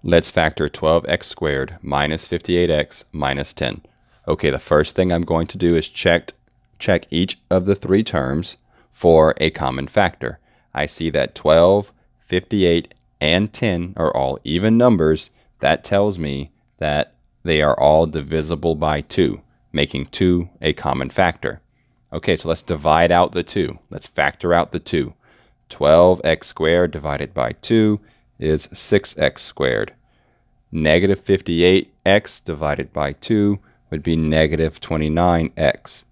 Let's factor 12x squared minus 58x minus 10. Okay, the first thing I'm going to do is check each of the three terms for a common factor. I see that 12, 58, and 10 are all even numbers. That tells me that they are all divisible by 2, making 2 a common factor. Okay, so let's divide out the 2. Let's factor out the 2. 12x squared divided by 2 is 6x squared. Negative 58x divided by 2 would be negative 29x.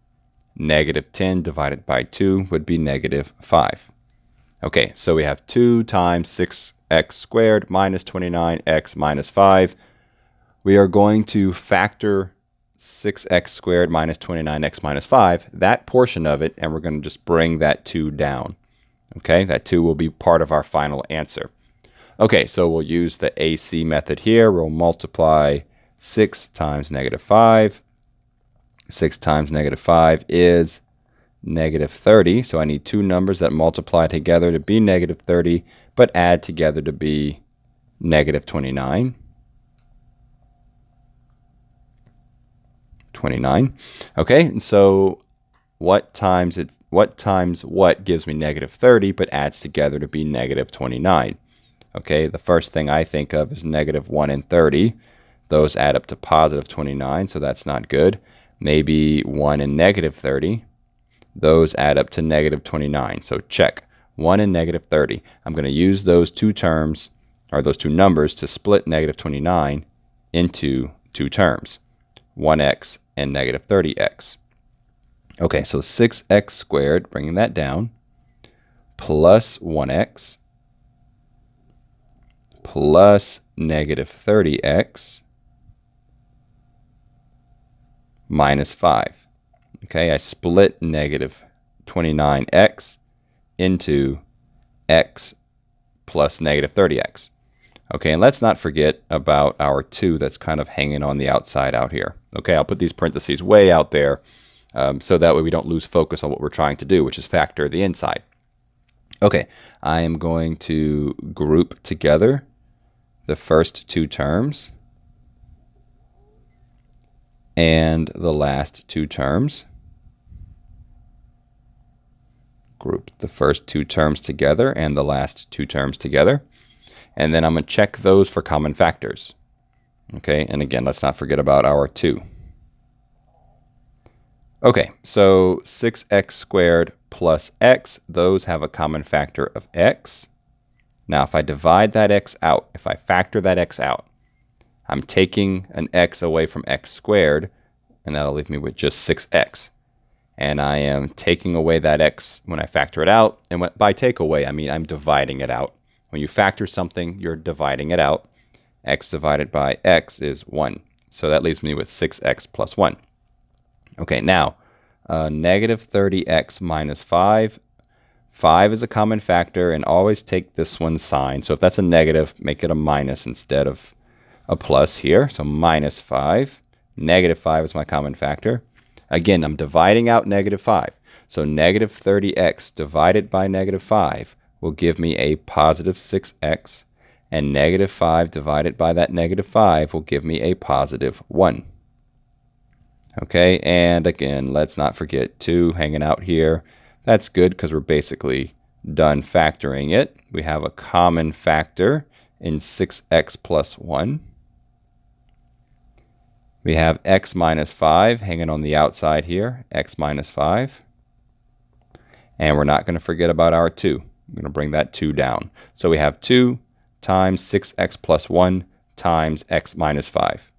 Negative 10 divided by 2 would be negative 5. Okay, so we have 2 times 6x squared minus 29x minus 5. We are going to factor 6x squared minus 29x minus 5, that portion of it, and we're going to just bring that 2 down. Okay, that 2 will be part of our final answer. Okay, so we'll use the AC method here. We'll multiply 6 times negative 5. 6 times negative 5 is negative 30. So I need two numbers that multiply together to be negative 30, but add together to be negative 29. 29. Okay, and so what times what gives me negative 30, but adds together to be negative 29? Okay, the first thing I think of is negative 1 and 30. Those add up to positive 29, so that's not good. Maybe 1 and negative 30. Those add up to negative 29, so check. 1 and negative 30. I'm going to use those two terms, or those two numbers, to split negative 29 into two terms, 1x and negative 30x. Okay, so 6x squared, bringing that down, plus 1x plus negative 30x minus 5. Okay, I split negative 29x into x plus negative 30x. Okay, and let's not forget about our 2 that's kind of hanging on the outside out here. Okay, I'll put these parentheses way out there so that way we don't lose focus on what we're trying to do, which is factor the inside. Okay, I am going to group together the first two terms and the last two terms. Group the first two terms together and the last two terms together. And then I'm going to check those for common factors. Okay, and again, let's not forget about our 2. Okay, so 6x squared plus x, those have a common factor of x. Now, if I divide that x out, if I factor that x out, I'm taking an x away from x squared, and that'll leave me with just 6x. And I am taking away that x when I factor it out. And by take away, I mean I'm dividing it out. When you factor something, you're dividing it out. X divided by x is 1. So that leaves me with 6x plus 1. Okay, now, negative 30x minus 5. 5 is a common factor, and always take this one's sign. So if that's a negative, make it a minus instead of a plus here. So minus 5. Negative 5 is my common factor. Again, I'm dividing out negative 5. So negative 30x divided by negative 5 will give me a positive 6x, and negative 5 divided by that negative 5 will give me a positive 1. Okay, and again, let's not forget 2 hanging out here. That's good because we're basically done factoring it. We have a common factor in 6x plus 1. We have x minus 5 hanging on the outside here, x minus 5. And we're not going to forget about our 2. I'm going to bring that 2 down. So we have 2 times 6x plus 1 times x minus 5.